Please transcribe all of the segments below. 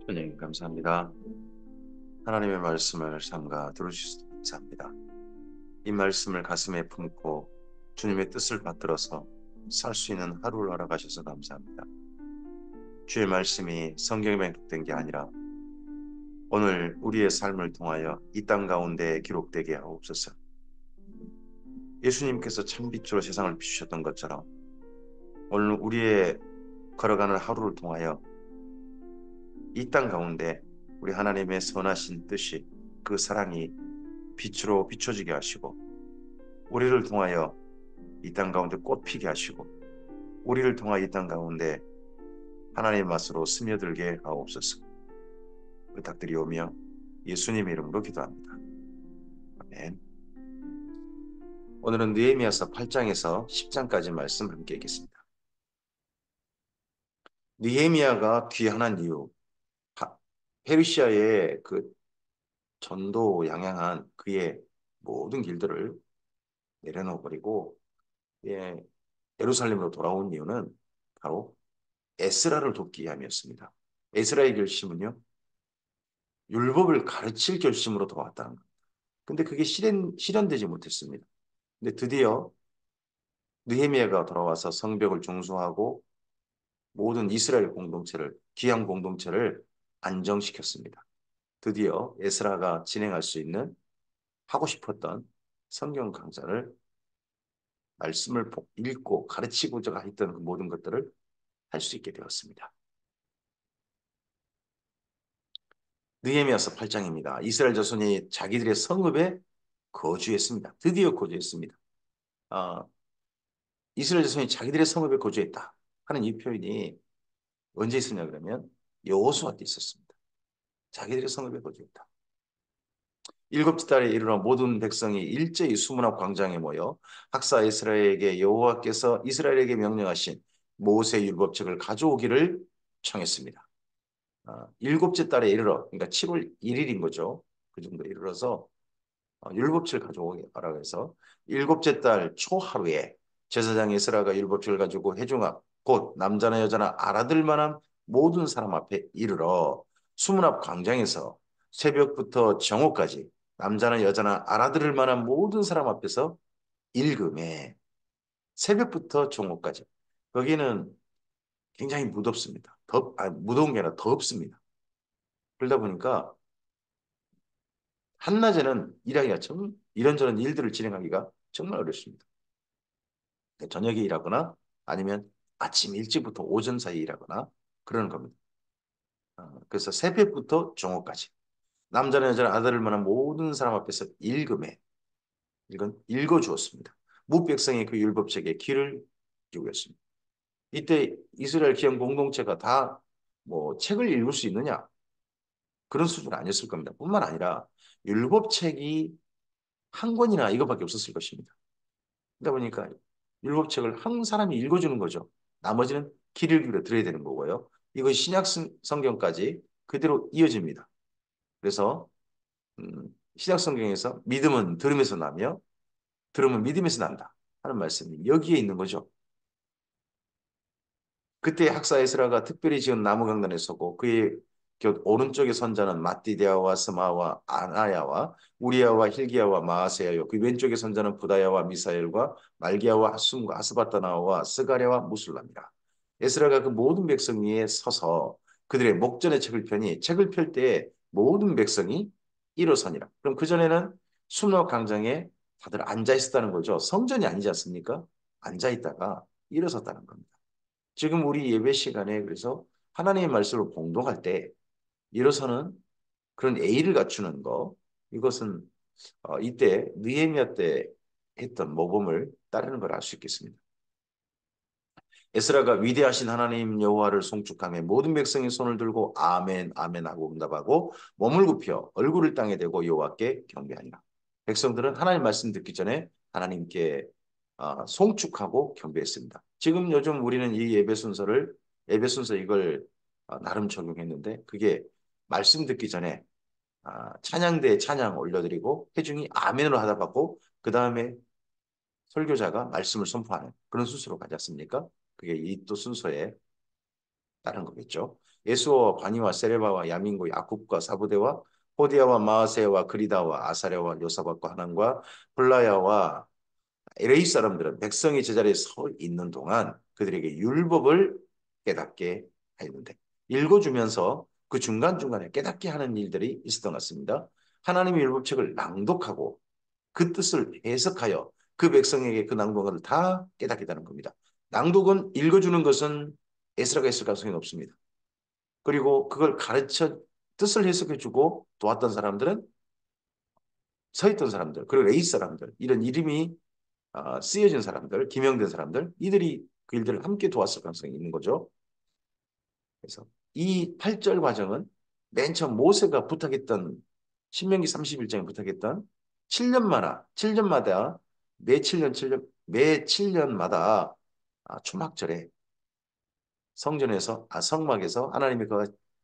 주님 감사합니다. 하나님의 말씀을 삼가 들으셔서 감사합니다. 이 말씀을 가슴에 품고 주님의 뜻을 받들어서 살 수 있는 하루를 허락하셔서 감사합니다. 주의 말씀이 성경에 맹독된 게 아니라 오늘 우리의 삶을 통하여 이 땅 가운데 기록되게 하옵소서. 예수님께서 참빛으로 세상을 비추셨던 것처럼 오늘 우리의 걸어가는 하루를 통하여 이 땅 가운데 우리 하나님의 선하신 뜻이 그 사랑이 빛으로 비춰지게 하시고 우리를 통하여 이 땅 가운데 꽃피게 하시고 우리를 통하여 이 땅 가운데 하나님의 맛으로 스며들게 하옵소서. 부탁드리오며 예수님의 이름으로 기도합니다. 아멘. 오늘은 느헤미야서 8장에서 10장까지 말씀 함께 읽겠습니다. 느헤미야가 귀환한 이유, 페르시아의 그 전도 양양한 그의 모든 길들을 내려놓아버리고 예루살렘으로 돌아온 이유는 바로 에스라를 돕기 위함이었습니다. 에스라의 결심은요, 율법을 가르칠 결심으로 도왔다는 겁니다. 근데 그게 실현되지 못했습니다. 근데 드디어 느헤미야가 돌아와서 성벽을 중수하고 모든 이스라엘 공동체를, 귀한 공동체를 안정시켰습니다. 드디어 에스라가 진행할 수 있는 하고 싶었던 성경 강좌를 말씀을 읽고 가르치고자 했던 그 모든 것들을 할 수 있게 되었습니다. 느헤미야서 8장입니다. 이스라엘 자손이 자기들의 성읍에 거주했습니다. 드디어 거주했습니다. 아, 이스라엘 자손이 자기들의 성읍에 거주했다 하는 이 표현이 언제 있었냐 그러면 여호수아 때 있었습니다. 자기들의 성읍에 거주했다. 일곱째 달에 이르러 모든 백성이 일제히 수문앞 광장에 모여 학사 에스라에게 여호와께서 이스라엘에게 명령하신 모세 율법책을 가져오기를 청했습니다. 일곱째 달에 이르러, 그러니까 7월 1일인 거죠. 그 정도 이르러서 율법책을 가져오라고 해서 일곱째 달 초하루에 제사장 에스라가 율법책을 가지고 회중앞 곧 남자나 여자나 알아들 만한 모든 사람 앞에 이르러 수문 앞 광장에서 새벽부터 정오까지 남자나 여자나 알아들을 만한 모든 사람 앞에서 읽음에 새벽부터 정오까지 거기는 굉장히 무덥습니다. 무더운 게 아니라 덥습니다. 그러다 보니까 한낮에는 일하기가 이런저런 일들을 진행하기가 정말 어렵습니다. 저녁에 일하거나 아니면 아침 일찍부터 오전 사이에 일하거나 그러는 겁니다. 그래서 새벽부터 정오까지 남자나 여자나 아들을 만한 모든 사람 앞에서 읽어주었습니다. 무백성의 그 율법책에 귀를 기울였습니다. 이때 이스라엘 기업 공동체가 다 뭐 책을 읽을 수 있느냐 그런 수준 아니었을 겁니다. 뿐만 아니라 율법책이 한 권이나 이것밖에 없었을 것입니다. 그러다 보니까 율법책을 한 사람이 읽어주는 거죠. 나머지는 귀를 기울여 들어야 되는 거고요. 이거 신약 성경까지 그대로 이어집니다. 그래서 신약 성경에서 믿음은 들음에서 나며 들음은 믿음에서 난다 하는 말씀이 여기에 있는 거죠. 그때 학사 에스라가 특별히 지은 나무 강단에 서고 그의 곁 오른쪽에 선자는 마띠디아와 스마와 아나야와 우리야와 힐기야와 마아세야요. 그 왼쪽에 선자는 부다야와 미사엘과 말기야와 하숨과 아스바다나와 스가랴와 무술람이라. 에스라가 그 모든 백성 위에 서서 그들의 목전에 책을 펴니 책을 펼 때에 모든 백성이 일어서니라. 그럼 그전에는 수문학 광장에 다들 앉아 있었다는 거죠. 성전이 아니지 않습니까? 앉아 있다가 일어섰다는 겁니다. 지금 우리 예배 시간에 그래서 하나님의 말씀을 봉독할 때 일어서는 그런 예의를 갖추는 거 이것은 이때 느헤미야 때 했던 모범을 따르는 걸 알 수 있겠습니다. 에스라가 위대하신 하나님 여호와를 송축하며 모든 백성이 손을 들고 아멘 아멘 하고 응답하고 몸을 굽혀 얼굴을 땅에 대고 여호와께 경배하니라. 백성들은 하나님 말씀 듣기 전에 하나님께 송축하고 경배했습니다. 지금 요즘 우리는 이 예배 순서 이걸 나름 적용했는데 그게 말씀 듣기 전에 찬양대에 찬양 올려드리고 회중이 아멘으로 하다 받고 그 다음에 설교자가 말씀을 선포하는 그런 순서로 가지 않습니까? 그게 이 또 순서의 다른 거겠죠. 예수와 바니와 세레바와 야민과 야굽과 사부대와 호디야와 마아세와 그리다와 아사랴와 요사박과 하난과 블라야와 LA 사람들은 백성이 제자리에 서 있는 동안 그들에게 율법을 깨닫게 했는데 읽어주면서 그 중간중간에 깨닫게 하는 일들이 있었던 것 같습니다. 하나님의 율법책을 낭독하고 그 뜻을 해석하여 그 백성에게 그 낭독을 다 깨닫게 되는 겁니다. 낭독은 읽어주는 것은 에스라가 있을 가능성이 높습니다. 그리고 그걸 가르쳐 뜻을 해석해주고 도왔던 사람들은 서 있던 사람들, 그리고 레이 사람들, 이런 이름이 쓰여진 사람들, 기명된 사람들, 이들이 그 일들을 함께 도왔을 가능성이 있는 거죠. 그래서 이 8절 과정은 맨 처음 모세가 부탁했던 신명기 31장에 부탁했던 7년마다, 7년마다 매 7년마다 초막절에 성전에서, 성막에서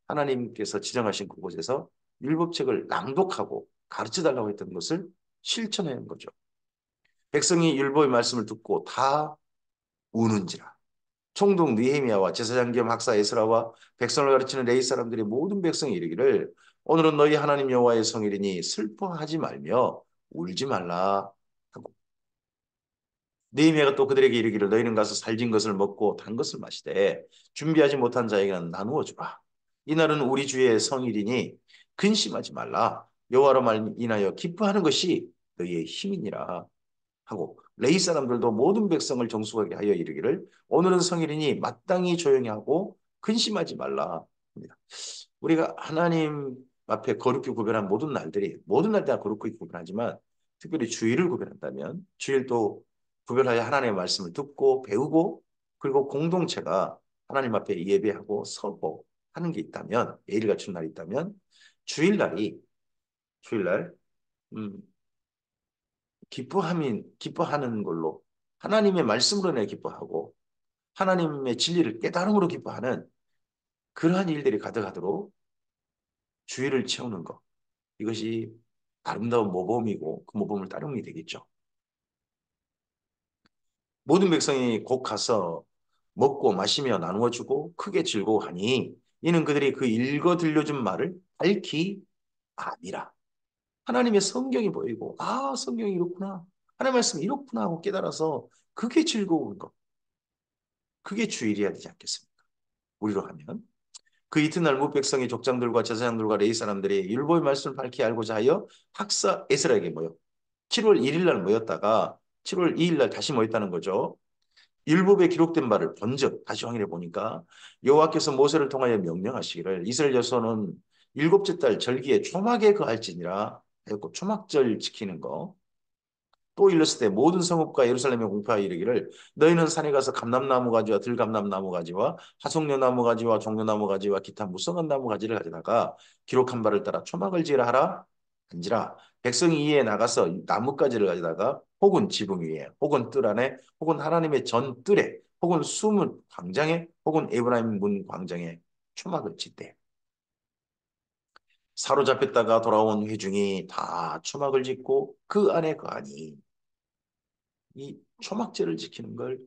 하나님께서 지정하신 그곳에서 율법책을 낭독하고 가르쳐 달라고 했던 것을 실천하는 거죠. 백성이 율법의 말씀을 듣고 다 우는지라. 총독 느헤미야와 제사장 겸 학사 에스라와 백성을 가르치는 레위 사람들이 모든 백성이 이르기를 오늘은 너희 하나님 여호와의 성일이니 슬퍼하지 말며 울지 말라 하고 느헤미야가 또 그들에게 이르기를 너희는 가서 살진 것을 먹고 단 것을 마시되 준비하지 못한 자에게는 나누어 주라. 이날은 우리 주의 성일이니 근심하지 말라. 여호와로 말 인하여 기뻐하는 것이 너희의 힘이니라. 하고 레위 사람들도 모든 백성을 정숙하게 하여 이르기를 오늘은 성일이니 마땅히 조용히 하고 근심하지 말라 합니다. 우리가 하나님 앞에 거룩히 구별한 모든 날들이 모든 날 다 거룩히 구별하지만 특별히 주일을 구별한다면 주일도 구별하여 하나님의 말씀을 듣고 배우고 그리고 공동체가 하나님 앞에 예배하고 서고 하는 게 있다면 예의를 갖춘 날이 있다면 주일날이 주일날 음, 기뻐하는 걸로 하나님의 말씀으로 내 기뻐하고 하나님의 진리를 깨달음으로 기뻐하는 그러한 일들이 가득하도록 주의를 채우는 것. 이것이 아름다운 모범이고 그 모범을 따르면 되겠죠. 모든 백성이 곧 가서 먹고 마시며 나누어 주고 크게 즐거워하니 이는 그들이 그 읽어 들려준 말을 밝히 아니라 하나님의 성경이 보이고 성경이 이렇구나. 하나님의 말씀이 이렇구나 하고 깨달아서 그게 즐거운 것. 그게 주일이어야 되지 않겠습니까? 우리로 하면. 그 이튿날 무백성의 족장들과 제사장들과 레위 사람들이 율법의 말씀을 밝히 알고자 하여 학사 에스라에게 모여 7월 1일 날 모였다가 7월 2일 날 다시 모였다는 거죠. 율법에 기록된 바를 번쩍 다시 확인해 보니까 여호와께서 모세를 통하여 명령하시기를 이스라엘 여손은 일곱째 달 절기에 초막에 거할지니라 하였고 초막절 지키는 거 또 일렀을 때 모든 성읍과 예루살렘에 공표하여 이르기를 너희는 산에 가서 감람나무 가지와 들감람나무 가지와 하송려나무 가지와 종려나무 가지와 기타 무성한 나무 가지를 가져다가 기록한 바를 따라 초막을 지으라 하라 한지라 백성이 이에 나가서 나뭇가지를 가져다가 혹은 지붕 위에 혹은 뜰 안에 혹은 하나님의 전 뜰에 혹은 숨은 광장에 혹은 에브라임 문 광장에 초막을 짓대 사로잡혔다가 돌아온 회중이 다 초막을 짓고 그 안에 거하니 이 초막절을 지키는 걸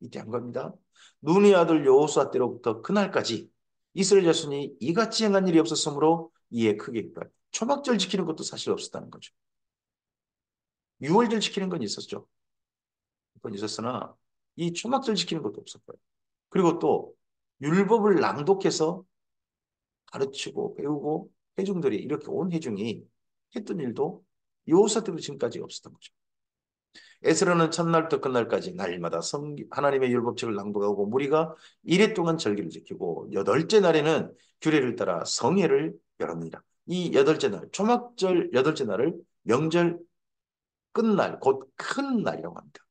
이때 한 겁니다. 눈의 아들 여호수아 때로부터 그날까지 이스라엘 자손이 이같이 행한 일이 없었으므로 이에 크게 기뻐요. 초막절 지키는 것도 사실 없었다는 거죠. 유월절 지키는 건 있었죠. 그건 있었으나 이 초막절 지키는 것도 없었고요. 그리고 또 율법을 낭독해서 가르치고 배우고 회중들이 이렇게 온 회중이 했던 일도 여호수아 때부터 지금까지 없었던 거죠. 에스라는 첫날부터 끝날까지 날마다 하나님의 율법책을 낭독하고 무리가 이래 동안 절기를 지키고 여덟째 날에는 규례를 따라 성회를 열었느니라. 이 여덟째 날, 초막절 여덟째 날을 명절 끝날, 곧 큰 날이라고 합니다.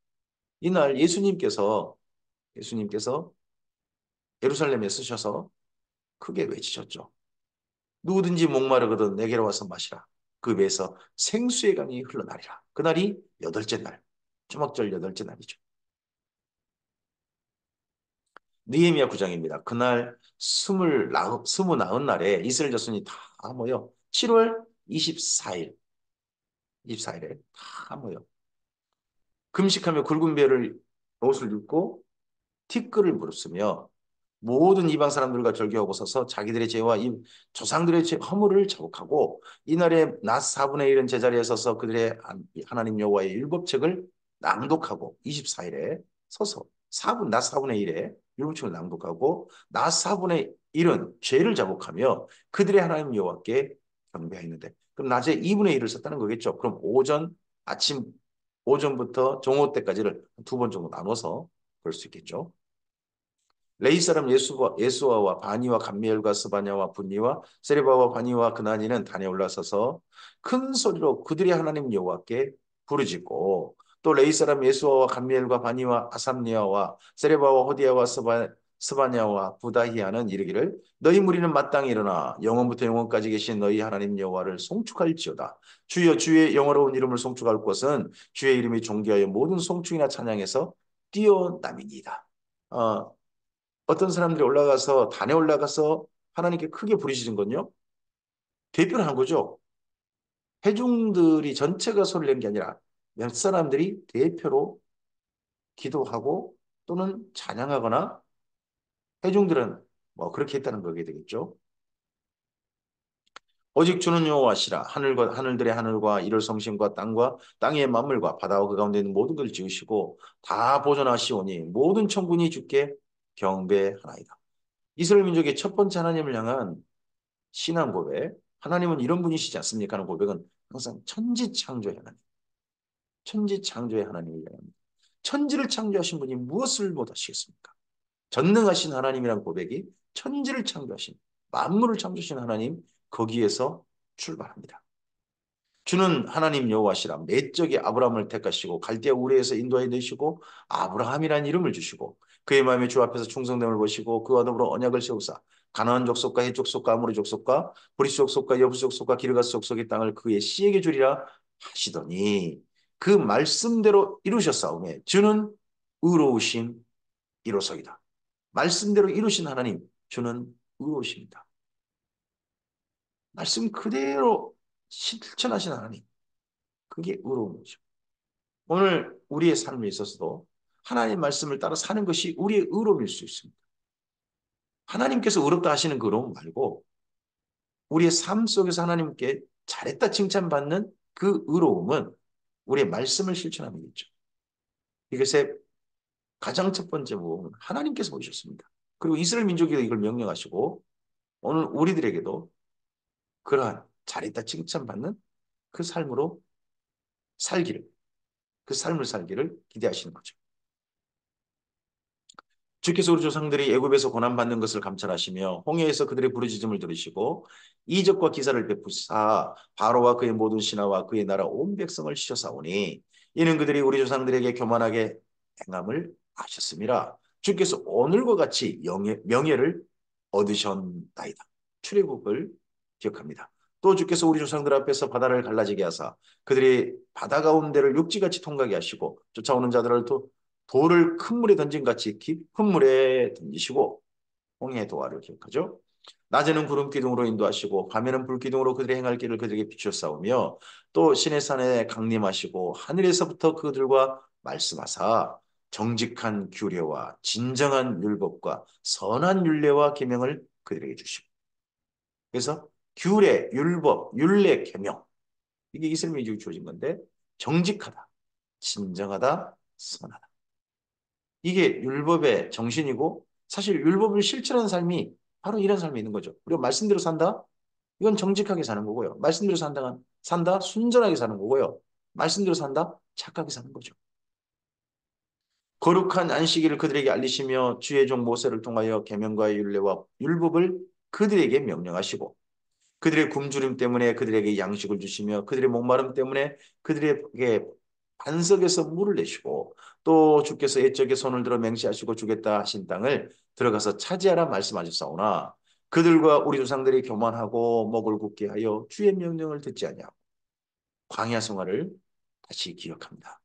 이날 예수님께서 예루살렘에 쓰셔서 크게 외치셨죠. 누구든지 목마르거든 내게로 와서 마시라. 그 배에서 생수의 강이 흘러나리라. 그날이 여덟째 날, 초막절 여덟째 날이죠. 느헤미야 9장입니다. 그날 스무 나흔 날에 이스라엘 자손이 다 모여 7월 24일에 다 모여 금식하며 굵은 배를 옷을 입고 티끌을 물었으며 모든 이방 사람들과 절교하고 서서 자기들의 죄와 이 조상들의 허물을 자복하고 이날에 낮 4분의 1은 제자리에 서서 그들의 하나님 여호와의 율법책을 낭독하고 24일에 서서 낮 4분의 1에 율법책을 낭독하고 낮 4분의 1은 죄를 자복하며 그들의 하나님 여호와께 경배했는데 그럼 낮에 2분의 1을 썼다는 거겠죠. 그럼 아침 오전부터 정오 때까지를 두 번 정도 나눠서 볼 수 있겠죠. 레이 사람 예수아와 바니와 감미엘과 스바냐와 분니와 세레바와 바니와 그나니는 단에 올라서서 큰 소리로 그들의 하나님 여호와께 부르짖고 또 레이 사람 예수아와 감미엘과 바니와 아삼니아와 세레바와 호디아와 스바냐와 부다히아는 이르기를 너희 무리는 마땅히 일어나 영원부터 영원까지 계신 너희 하나님 여호와를 송축할지어다. 주여 주의 영화로운 이름을 송축할 것은 주의 이름이 존귀하여 모든 송축이나 찬양에서 뛰어남이니이다. 어떤 사람들이 단에 올라가서 하나님께 크게 부르짖은 건요. 대표를 한 거죠. 회중들이 전체가 소리를 낸 게 아니라 몇 사람들이 대표로 기도하고 또는 찬양하거나 회중들은 뭐 그렇게 했다는 거게 되겠죠. 오직 주는 여호와시라 하늘들의 하늘과 이를 성심과 땅과 땅의 만물과 바다와 그 가운데 있는 모든 것을 지으시고 다 보존하시오니 모든 천군이 주께 경배하나이다. 이스라엘 민족의 첫 번째 하나님을 향한 신앙 고백. 하나님은 이런 분이시지 않습니까? 하는 고백은 항상 천지창조의 하나님, 천지창조의 하나님을 향합니다. 천지를 창조하신 분이 무엇을 못하시겠습니까? 전능하신 하나님이란 고백이 천지를 창조하신, 만물을 창조하신 하나님, 거기에서 출발합니다. 주는 하나님 여호와시라 매적이 아브라함을 택하시고 갈대아 우르에서 인도하여 내시고 아브라함이라는 이름을 주시고 그의 마음에 주 앞에서 충성됨을 보시고 그와 더불어 언약을 세우사 가나안 족속과 헷 족속과 아모리 족속과 브리스 족속과 여부스 족속과 기르가스 족속의 땅을 그의 씨에게 주리라 하시더니 그 말씀대로 이루셨사오매 주는 의로우신 이로소이다. 말씀대로 이루신 하나님 주는 의로우십니다. 말씀 그대로 실천하신 하나님 그게 의로운 거죠. 오늘 우리의 삶에 있어서도 하나님 말씀을 따라 사는 것이 우리의 의로움일 수 있습니다. 하나님께서 의롭다 하시는 그 의로움 말고 우리의 삶 속에서 하나님께 잘했다 칭찬받는 그 의로움은 우리의 말씀을 실천함이겠죠. 이것의 가장 첫 번째 모험은 하나님께서 보셨습니다. 그리고 이스라엘 민족에게 이걸 명령하시고 오늘 우리들에게도 그러한 잘했다 칭찬받는 그 삶으로 살기를, 그 삶을 살기를 기대하시는 거죠. 주께서 우리 조상들이 애굽에서 고난받는 것을 감찰하시며 홍해에서 그들의 부르짖음을 들으시고 이적과 기사를 베푸사 바로와 그의 모든 신하와 그의 나라 온 백성을 치셔사오니 이는 그들이 우리 조상들에게 교만하게 행함을 아셨습니다. 주께서 오늘과 같이 명예를 얻으셨나이다. 출애굽을 기억합니다. 또 주께서 우리 조상들 앞에서 바다를 갈라지게 하사 그들이 바다 가운데를 육지같이 통과하게 하시고 쫓아오는 자들을 돌을 큰 물에 던진 같이 깊은 물에 던지시고 홍해 도화를 기억하죠. 낮에는 구름 기둥으로 인도하시고 밤에는 불 기둥으로 그들의 행할 길을 그들에게 비추었사오며 또 시내 산에 강림하시고 하늘에서부터 그들과 말씀하사 정직한 규례와 진정한 율법과 선한 율례와 계명을 그들에게 주시고 그래서 규례, 율법, 율례, 계명 이게 이스라엘 민족이 주어진 건데 정직하다, 진정하다, 선하다. 이게 율법의 정신이고 사실 율법을 실천하는 삶이 바로 이런 삶이 있는 거죠. 우리가 말씀대로 산다? 이건 정직하게 사는 거고요. 말씀대로 산다? 순전하게 사는 거고요. 말씀대로 산다? 착하게 사는 거죠. 거룩한 안식일을 그들에게 알리시며 주의 종 모세를 통하여 계명과 율례와 율법을 그들에게 명령하시고 그들의 굶주림 때문에 그들에게 양식을 주시며 그들의 목마름 때문에 그들에게 반석에서 물을 내시고 또 주께서 옛적에 손을 들어 맹세하시고 주겠다 하신 땅을 들어가서 차지하라 말씀하셨사오나 그들과 우리 조상들이 교만하고 목을 굳게 하여 주의 명령을 듣지 아니하고 광야 생활을 다시 기억합니다.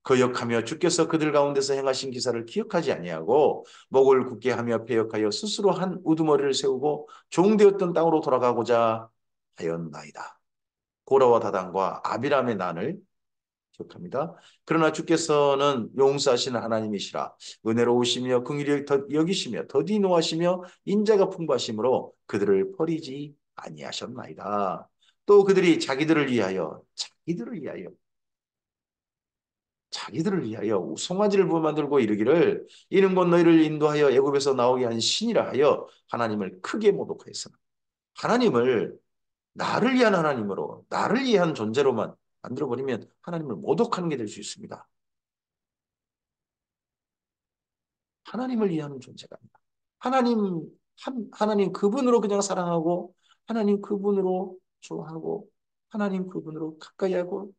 거역하며 주께서 그들 가운데서 행하신 기사를 기억하지 아니하고 목을 굳게 하며 패역하여 스스로 한 우두머리를 세우고 종되었던 땅으로 돌아가고자 하였나이다. 고라와 다단과 아비람의 난을 기억합니다. 그러나 주께서는 용서하시는 하나님이시라 은혜로우시며 긍휼히 여기시며 더디 노하시며 인자가 풍부하심으로 그들을 버리지 아니하셨나이다. 또 그들이 자기들을 위하여 송아지를 부어 만들고 이르기를 이는 곧 너희를 인도하여 애굽에서 나오게 한 신이라 하여 하나님을 크게 모독하였으나 하나님을 나를 위한 하나님으로 나를 위한 존재로만 만들어버리면 하나님을 모독하는 게 될 수 있습니다. 하나님을 위한 존재가 아니다. 하나님 그분으로 그냥 사랑하고 하나님 그분으로 좋아하고 하나님 그분으로 가까이 하고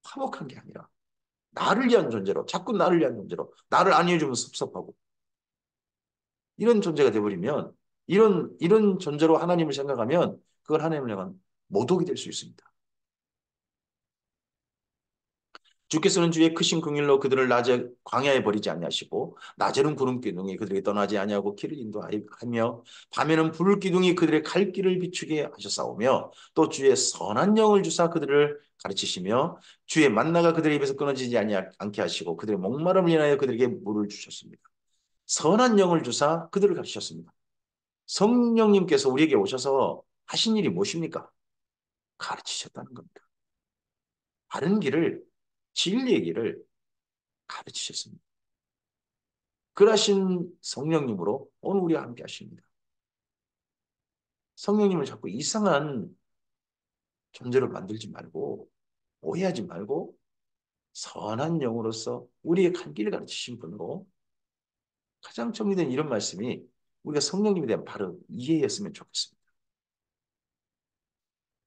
화목한 게 아니라 나를 위한 존재로 자꾸 나를 위한 존재로 나를 안 해주면 섭섭하고 이런 존재가 되어버리면 이런 존재로 하나님을 생각하면 그걸 하나님을 향한 모독이 될 수 있습니다. 주께서는 주의 크신 긍휼로 그들을 낮에 광야에 버리지 아니하시고 낮에는 구름 기둥이 그들에게 떠나지 아니하고 길을 인도하며 밤에는 불 기둥이 그들의 갈 길을 비추게 하셨사오며 또 주의 선한 영을 주사 그들을 가르치시며 주의 만나가 그들의 입에서 끊어지지 않게 하시고 그들의 목마름을 인하여 그들에게 물을 주셨습니다. 선한 영을 주사 그들을 가르치셨습니다. 성령님께서 우리에게 오셔서 하신 일이 무엇입니까? 가르치셨다는 겁니다. 바른 길을 진리의 길을 가르치셨습니다. 그러신 성령님으로 오늘 우리와 함께 하십니다. 성령님을 자꾸 이상한 존재로 만들지 말고 오해하지 말고 선한 영으로서 우리의 갈 길을 가르치신 분으로 가장 정리된 이런 말씀이 우리가 성령님에 대한 바른 이해였으면 좋겠습니다.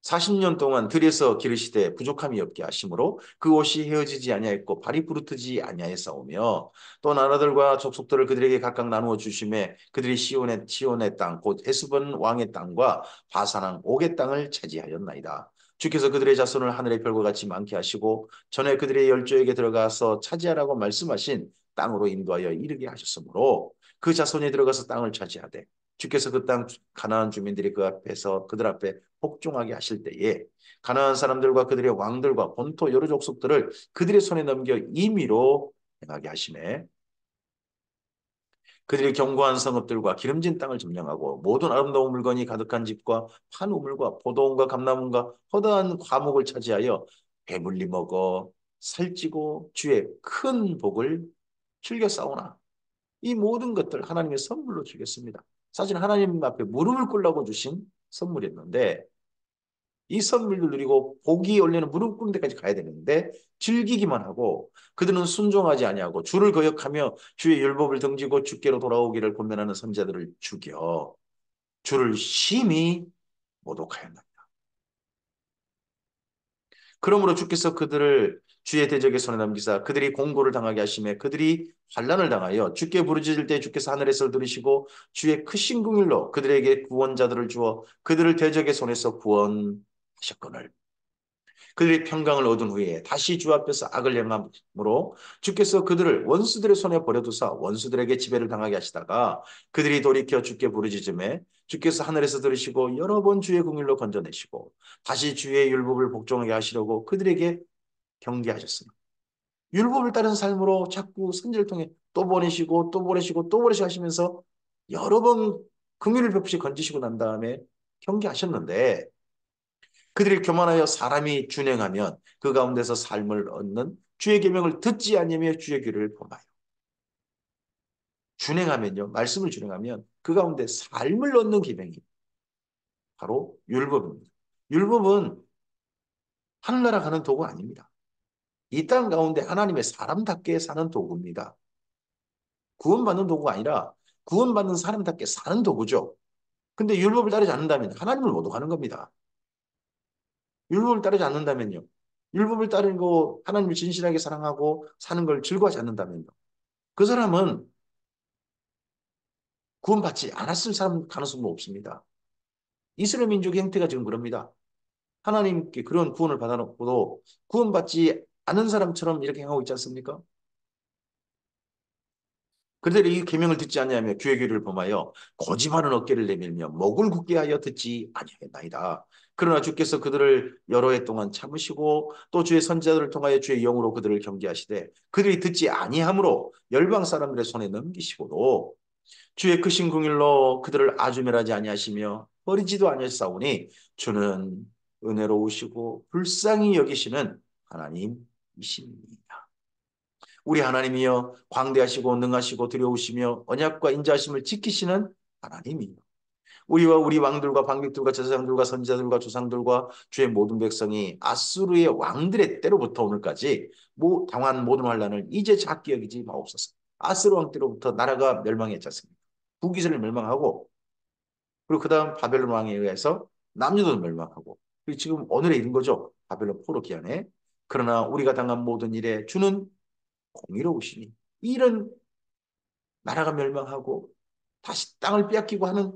40년 동안 들에서 기르시되 부족함이 없게 하심으로 그 옷이 헤어지지 아니하였고 발이 부르트지 아니하였사오며 또 나라들과 족속들을 그들에게 각각 나누어 주심에 그들이 시온의 땅 곧 헤스본 왕의 땅과 바산왕 옥의 땅을 차지하였나이다. 주께서 그들의 자손을 하늘의 별과 같이 많게 하시고 전에 그들의 열조에게 들어가서 차지하라고 말씀하신 땅으로 인도하여 이르게 하셨으므로 그 자손이 들어가서 땅을 차지하되 주께서 그 땅 가나안 주민들이 그들 앞에 복종하게 하실 때에 가나안 사람들과 그들의 왕들과 본토 여러 족속들을 그들의 손에 넘겨 임의로 행하게 하시매 그들이 견고한 성읍들과 기름진 땅을 점령하고 모든 아름다운 물건이 가득한 집과 판 우물과 포도원과 감나무와 허다한 과목을 차지하여 배불리 먹어 살찌고 주의 큰 복을 즐겨 싸우나 이 모든 것들 하나님의 선물로 주겠습니다. 사실 하나님 앞에 무릎을 꿇라고 주신 선물이었는데 이 선물을 누리고 복이 올리는 무릎 꿇는 데까지 가야 되는데 즐기기만 하고 그들은 순종하지 아니하고 주를 거역하며 주의 율법을 등지고 주께로 돌아오기를 권면하는 선자들을 죽여 주를 심히 모독하였나이다. 그러므로 주께서 그들을 주의 대적의 손에 넘기사 그들이 공고를 당하게 하시며 그들이 환난을 당하여 주께 부르짖을 때 주께서 하늘에서 들으시고 주의 크신 긍휼로 그들에게 구원자들을 주어 그들을 대적의 손에서 구원하셨거늘 그들이 평강을 얻은 후에 다시 주 앞에서 악을 행함으로 주께서 그들을 원수들의 손에 버려두사 원수들에게 지배를 당하게 하시다가 그들이 돌이켜 주께 부르짖음에 주께서 하늘에서 들으시고 여러 번 주의 긍휼로 건져내시고 다시 주의 율법을 복종하게 하시려고 그들에게 경계하셨습니다. 율법을 따른 삶으로 자꾸 선지를 통해 또 보내시고 또 보내시고 또 보내시고 하시면서 여러 번 긍휼을 베푸시 건지시고 난 다음에 경계하셨는데 그들이 교만하여 사람이 준행하면 그 가운데서 삶을 얻는 주의 계명을 듣지 아니하며 주의 귀를 범하여 준행하면요 말씀을 준행하면 그 가운데 삶을 얻는 계명이 바로 율법입니다. 율법은 하늘나라 가는 도구 아닙니다. 이 땅 가운데 하나님의 사람답게 사는 도구입니다. 구원받는 도구가 아니라 구원받는 사람답게 사는 도구죠. 근데 율법을 따르지 않는다면 하나님을 모독하는 겁니다. 율법을 따르지 않는다면요. 율법을 따르고 하나님을 진실하게 사랑하고 사는 걸 즐거워하지 않는다면요. 그 사람은 구원받지 않았을 사람 가능성도 없습니다. 이스라엘 민족의 행태가 지금 그럽니다. 하나님께 그런 구원을 받아놓고도 구원받지 않은 사람처럼 이렇게 행하고 있지 않습니까? 그들이 이 계명을 듣지 아니하며 주의 규례를 범하여 거짓말은 어깨를 내밀며 목을 굳게 하여 듣지 아니하였나이다. 그러나 주께서 그들을 여러 해 동안 참으시고 또 주의 선지자들을 통하여 주의 영으로 그들을 경계하시되 그들이 듣지 아니하므로 열방 사람들의 손에 넘기시고도 주의 크신 긍휼로 그들을 아주 멸하지 아니하시며 버리지도 아니하사오니 주는 은혜로우시고 불쌍히 여기시는 하나님이십니다. 우리 하나님이여 광대하시고 능하시고 두려우시며 언약과 인자하심을 지키시는 하나님이요 우리와 우리 왕들과 방백들과 제사장들과 선지자들과 조상들과 주의 모든 백성이 아수르의 왕들의 때로부터 오늘까지 당한 모든 환난을 이제 작게 여기지 마옵소서. 아수르 왕 때로부터 나라가 멸망했지 않습니까? 북이스라엘 멸망하고 그리고 그 다음 바벨론 왕에 의해서 남유다도 멸망하고 그리고 지금 오늘에 이른 거죠. 바벨론 포로 기한에. 그러나 우리가 당한 모든 일에 주는 공의로우시니 이런 나라가 멸망하고 다시 땅을 빼앗기고 하는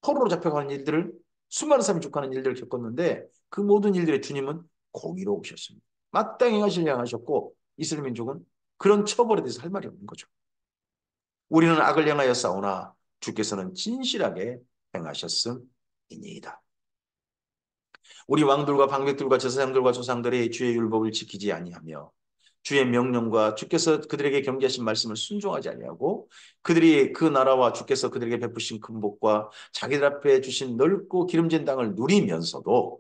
포로로 잡혀가는 일들을 수많은 사람이 죽어가는 일들을 겪었는데 그 모든 일들의 주님은 공의로우셨습니다. 마땅히 하시려 향하셨고 이스라엘 민족은 그런 처벌에 대해서 할 말이 없는 거죠. 우리는 악을 향하여 싸우나 주께서는 진실하게 행하셨음이니이다. 우리 왕들과 방백들과 제사장들과 조상들의 주의 율법을 지키지 아니하며 주의 명령과 주께서 그들에게 경계하신 말씀을 순종하지 아니하고 그들이 그 나라와 주께서 그들에게 베푸신 큰 복과 자기들 앞에 주신 넓고 기름진 땅을 누리면서도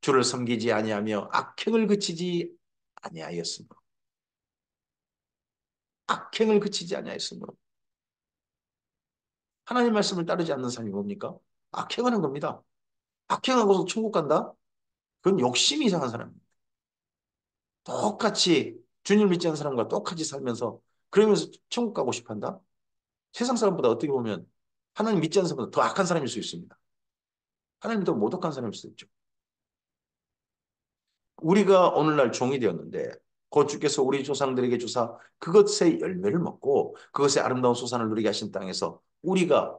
주를 섬기지 아니하며 악행을 그치지 아니하였으므로 악행을 그치지 아니하였으므로 하나님 말씀을 따르지 않는 사람이 뭡니까? 악행하는 겁니다. 악행하고서 천국 간다? 그건 욕심이 이상한 사람입니다. 똑같이 주님을 믿지 않는 사람과 똑같이 살면서 그러면서 천국 가고 싶어 한다? 세상 사람보다 어떻게 보면 하나님 믿지 않는 사람보다 더 악한 사람일 수 있습니다. 하나님 더 모독한 사람일 수 있죠. 우리가 오늘날 종이 되었는데 곧 주께서 우리 조상들에게 주사 그것의 열매를 먹고 그것의 아름다운 소산을 누리게 하신 땅에서 우리가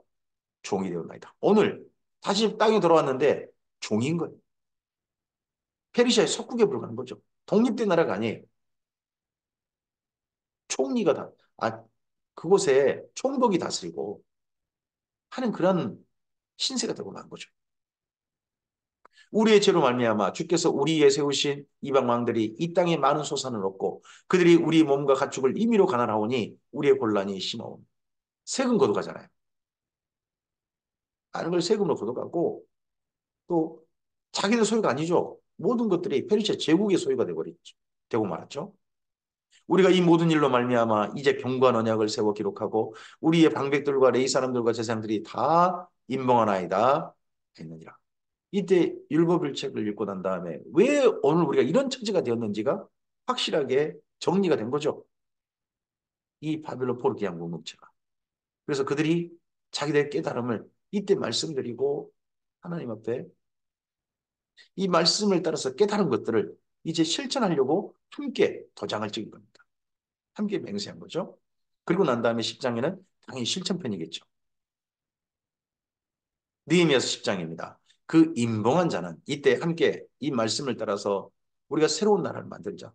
종이 되었나이다. 오늘 다시 땅에 돌아왔는데 종인 거예요. 페르시아의 속국에 불과한 거죠. 독립된 나라가 아니에요. 총리가 그곳에 총독이 다스리고 하는 그런 신세가 되고 만 거죠. 우리의 죄로 말미암아 주께서 우리에 세우신 이방 왕들이 이 땅에 많은 소산을 얻고 그들이 우리 몸과 가축을 임의로 가난하오니 우리의 곤란이 심하오니 세금 거둬가잖아요. 많은 걸 세금으로 거둬가고 또 자기들 소유가 아니죠. 모든 것들이 페르시아 제국의 소유가 되버렸죠. 되고 말았죠. 우리가 이 모든 일로 말미암아 이제 경고한 언약을 세워 기록하고 우리의 방백들과 레위 사람들과 제사장들이 다 임명하나이다 했느니라. 이때 율법일책을 읽고 난 다음에 왜 오늘 우리가 이런 처지가 되었는지가 확실하게 정리가 된 거죠. 이 바벨론 포르기한 공동체가. 그래서 그들이 자기들의 깨달음을 이때 말씀드리고 하나님 앞에 이 말씀을 따라서 깨달은 것들을 이제 실천하려고 함께 도장을 찍은 겁니다. 함께 맹세한 거죠. 그리고 난 다음에 10장에는 당연히 실천편이겠죠. 느헤미야서 10장입니다. 그 임봉한 자는 이때 함께 이 말씀을 따라서 우리가 새로운 나라를 만들자.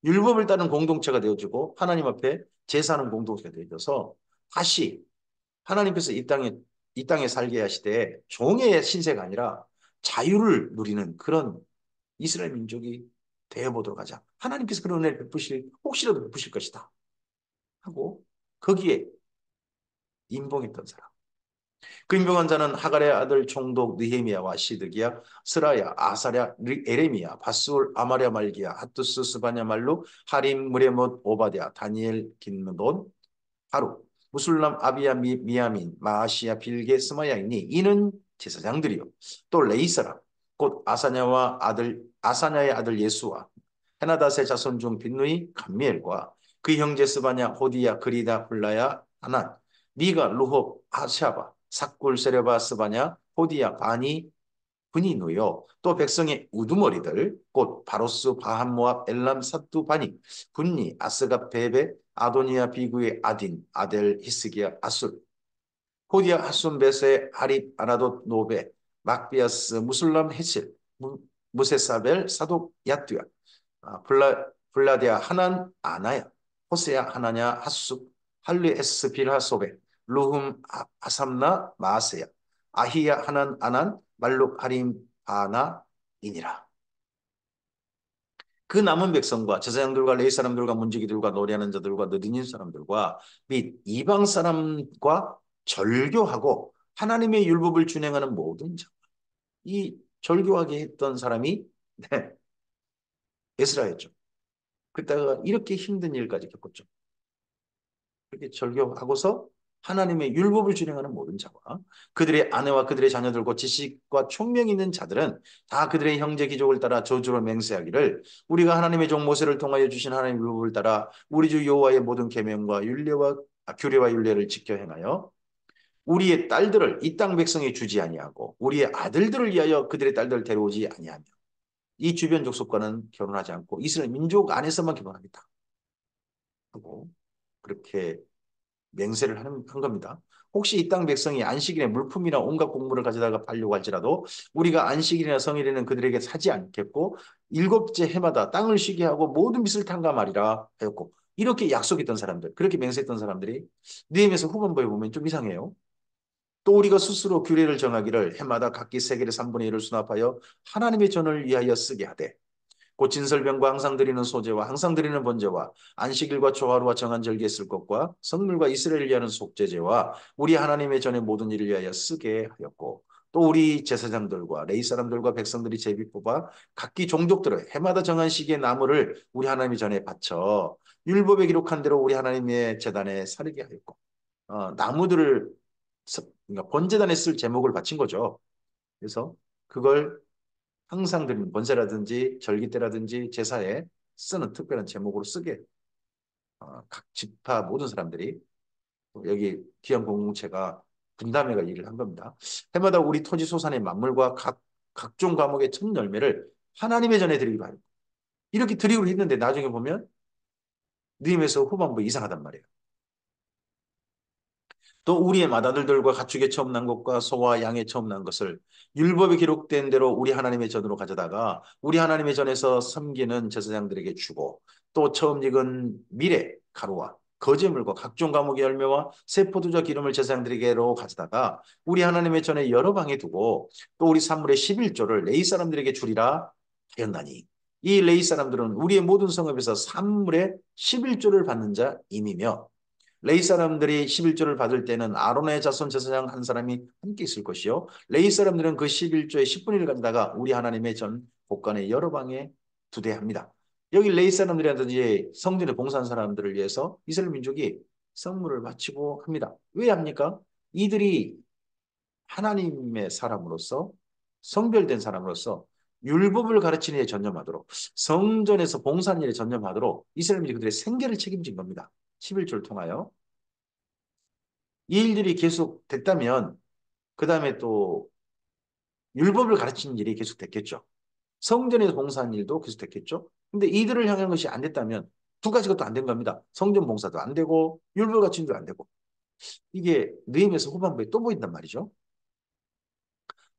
율법을 따른 공동체가 되어주고 하나님 앞에 제사하는 공동체가 되어져서 다시 하나님께서 이 땅에 살게 하시되 종의 신세가 아니라 자유를 누리는 그런 이스라엘 민족이 되어보도록 하자. 하나님께서 그런 은혜를 혹시라도 베푸실 것이다. 하고 거기에 임봉했던 사람. 그 임명한 자는 하갈의 아들 총독 느헤미야와 시드기야, 스라야, 아사랴, 에레미야, 바스울, 아마랴 말기야, 핫투스, 스바냐 말루, 하림, 무레못, 오바댜, 다니엘, 긴므돈, 하루, 무술람, 아비야, 미야민, 마아시야, 빌게, 스마야이니 이는 제사장들이요. 또 레이서라, 곧 아사냐의 아들 예수와 헤나닷의 자손 중 빈누이 감미엘과 그 형제 스바냐, 호디야, 그리다, 훌라야, 하난, 미가, 루홉, 하샤바, 삭굴, 세레바, 스바냐, 호디야, 바니, 분이누요. 또 백성의 우두머리들 곧 바로스, 바한모압, 엘람, 사뚜, 바니, 분니, 아스갑, 베베, 아도니아, 비구의 아딘, 아델, 히스기야, 아술, 호디아, 하순, 베세, 하립, 아나돗, 노베, 막비아스, 무술람, 헤실, 무세사벨, 사독, 야뚜야, 블라디아, 하난, 아나야, 호세야, 하나냐, 핫숲, 할리 에스 빌하소베, 루흠 아삼나 마아세야, 아히야 하난 아난, 말룩 하림 바나이니라. 그 남은 백성과 제사장들과 레위 사람들과 문지기들과 노래하는 자들과 느디닌 사람들과 및 이방 사람과 절교하고 하나님의 율법을 준행하는 모든 자. 이 절교하게 했던 사람이 네, 에스라였죠. 그때가 이렇게 힘든 일까지 겪었죠. 그렇게 절교하고서 하나님의 율법을 준행하는 모든 자와 그들의 아내와 그들의 자녀들과 지식과 총명이 있는 자들은 다 그들의 형제 기족을 따라 저주로 맹세하기를 우리가 하나님의 종 모세를 통하여 주신 하나님의 율법을 따라 우리 주 여호와의 모든 계명과 율례와 규례와 율례를 지켜 행하여 우리의 딸들을 이 땅 백성에 주지 아니하고 우리의 아들들을 위하여 그들의 딸들을 데려오지 아니하며 이 주변 족속과는 결혼하지 않고 이스라엘 민족 안에서만 결혼하겠다 하고 그렇게 맹세를 한 겁니다. 혹시 이 땅 백성이 안식일에 물품이나 온갖 곡물을 가져다가 팔려고 할지라도 우리가 안식일이나 성일에는 그들에게 사지 않겠고 일곱째 해마다 땅을 쉬게 하고 모든 빚을 탕감하리라 하였고 이렇게 약속했던 사람들, 그렇게 맹세했던 사람들이 느헤미야서 후반부에 보면 좀 이상해요. 또 우리가 스스로 규례를 정하기를 해마다 각기 세겔의 3분의 1을 수납하여 하나님의 전을 위하여 쓰게 하되 곧 진설병과 항상 드리는 소제와 항상 드리는 번제와 안식일과 초하루와 정한 절기에 쓸 것과 성물과 이스라엘을 위하는 속죄제와 우리 하나님의 전의 모든 일을 위하여 쓰게 하였고 또 우리 제사장들과 레위 사람들과 백성들이 제비 뽑아 각기 종족들의 해마다 정한 시기의 나무를 우리 하나님의 전에 바쳐 율법에 기록한 대로 우리 하나님의 제단에 사르게 하였고 나무들을 그러니까 번제단에 쓸 제목을 바친 거죠. 그래서 그걸 항상 드리는 번제라든지 절기 때라든지 제사에 쓰는 특별한 제목으로 쓰게 각 지파 모든 사람들이 여기 귀한 공동체가 분담회가 일을 한 겁니다. 해마다 우리 토지 소산의 만물과 각종 과목의 첫 열매를 하나님의 전에 드리기로 하요. 이렇게 드리기로 했는데 나중에 보면 느헤미야서 후반부 이상하단 말이에요. 또 우리의 맏아들들과 가축의 처음 난 것과 소와 양의 처음 난 것을 율법에 기록된 대로 우리 하나님의 전으로 가져다가 우리 하나님의 전에서 섬기는 제사장들에게 주고 또 처음 익은 밀의 가루와 거제물과 각종 과목의 열매와 새 포도주 기름을 제사장들에게로 가져다가 우리 하나님의 전에 여러 방에 두고 또 우리 산물의 11조를 레위 사람들에게 주리라 하였나니 이 레위 사람들은 우리의 모든 성읍에서 산물의 11조를 받는 자임이며 레이 사람들이 11조를 받을 때는 아론의 자손 제사장 한 사람이 함께 있을 것이요. 레이 사람들은 그 11조의 10분의 1을 가져다가 우리 하나님의 전 복관의 여러 방에 두대합니다. 여기 레이 사람들이라든지 성전에 봉사한 사람들을 위해서 이스라엘 민족이 성물을 바치고 합니다. 왜 합니까? 이들이 하나님의 사람으로서 성별된 사람으로서 율법을 가르치는 일에 전념하도록 성전에서 봉사하는 일에 전념하도록 이스라엘 민족이 그들의 생계를 책임진 겁니다. 11조를 통하여. 이 일들이 계속 됐다면 그 다음에 또 율법을 가르치는 일이 계속 됐겠죠. 성전에서 봉사하는 일도 계속 됐겠죠. 근데 이들을 향한 것이 안 됐다면 두 가지가 또 안 된 겁니다. 성전 봉사도 안 되고 율법 가르치는 일도 안 되고 이게 느헤미야서 후반부에 또 보인단 말이죠.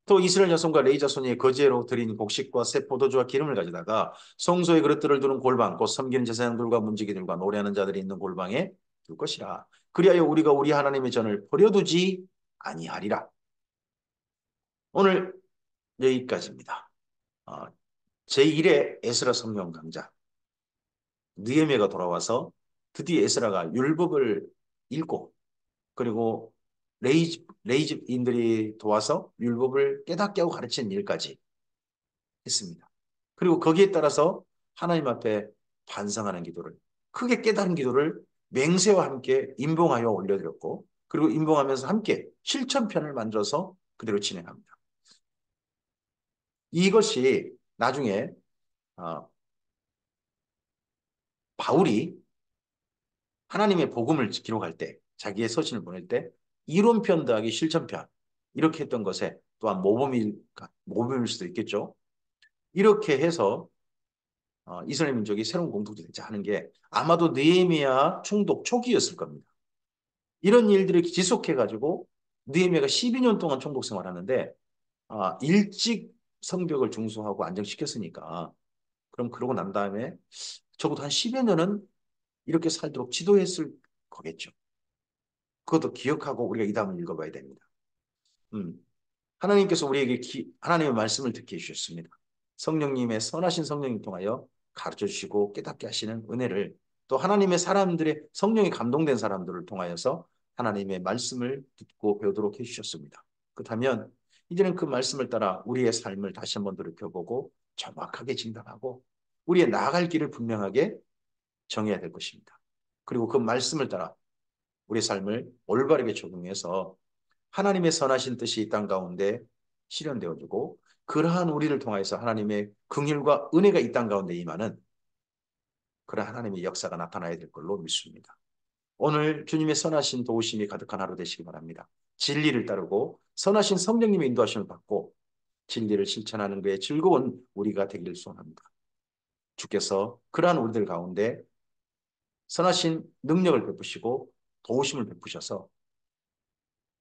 또 이스라엘 여성과 레위 자손이 거제로 드린 곡식과 새 포도주와 기름을 가져다가 성소의 그릇들을 두는 골방 곧 섬기는 제사장들과 문지기들과 노래하는 자들이 있는 골방에 둘 것이라. 그리하여 우리가 우리 하나님의 전을 버려두지 아니하리라. 오늘 여기까지입니다. 어, 제1회 에스라 성경 강좌 느헤미야가 돌아와서 드디어 에스라가 율법을 읽고 그리고 레이집인들이 도와서 율법을 깨닫게 하고 가르치는 일까지 했습니다. 그리고 거기에 따라서 하나님 앞에 반성하는 기도를 크게 깨달은 기도를 맹세와 함께 임봉하여 올려드렸고 그리고 임봉하면서 함께 실천편을 만들어서 그대로 진행합니다. 이것이 나중에 어, 바울이 하나님의 복음을 기록할 때 자기의 서신을 보낼 때 이론편 더하기 실천편 이렇게 했던 것에 또한 모범일 수도 있겠죠. 이렇게 해서 이스라엘 민족이 새로운 공동체 되자 하는 게 아마도 느헤미야 총독 초기였을 겁니다. 이런 일들이 지속해가지고 느헤미야가 12년 동안 총독 생활하는데 일찍 성벽을 중수하고 안정시켰으니까 그럼 그러고 난 다음에 적어도 한 10여 년은 이렇게 살도록 지도했을 거겠죠. 그것도 기억하고 우리가 이 다음을 읽어봐야 됩니다. 음. 하나님께서 우리에게 하나님의 말씀을 듣게 해주셨습니다. 성령님의 선하신 성령님 통하여 가르쳐 주시고 깨닫게 하시는 은혜를 또 하나님의 사람들의 성령이 감동된 사람들을 통하여서 하나님의 말씀을 듣고 배우도록 해주셨습니다. 그렇다면 이제는 그 말씀을 따라 우리의 삶을 다시 한번 돌이켜보고 정확하게 진단하고 우리의 나아갈 길을 분명하게 정해야 될 것입니다. 그리고 그 말씀을 따라 우리의 삶을 올바르게 적용해서 하나님의 선하신 뜻이 이 땅 가운데 실현되어지고 그러한 우리를 통해서 하나님의 긍휼과 은혜가 이 땅 가운데 임하는 그런 하나님의 역사가 나타나야 될 걸로 믿습니다. 오늘 주님의 선하신 도우심이 가득한 하루 되시기 바랍니다. 진리를 따르고 선하신 성령님의 인도하심을 받고 진리를 실천하는 그의 즐거운 우리가 되기를 소원합니다. 주께서 그러한 우리들 가운데 선하신 능력을 베푸시고 도우심을 베푸셔서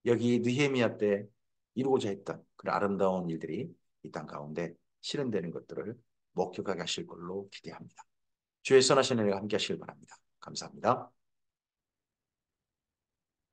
여기 느헤미야 때 이루고자 했던 그런 아름다운 일들이 이 땅 가운데 실현되는 것들을 목격하게 하실 걸로 기대합니다. 주의 선하신 은혜가 함께 하시길 바랍니다. 감사합니다.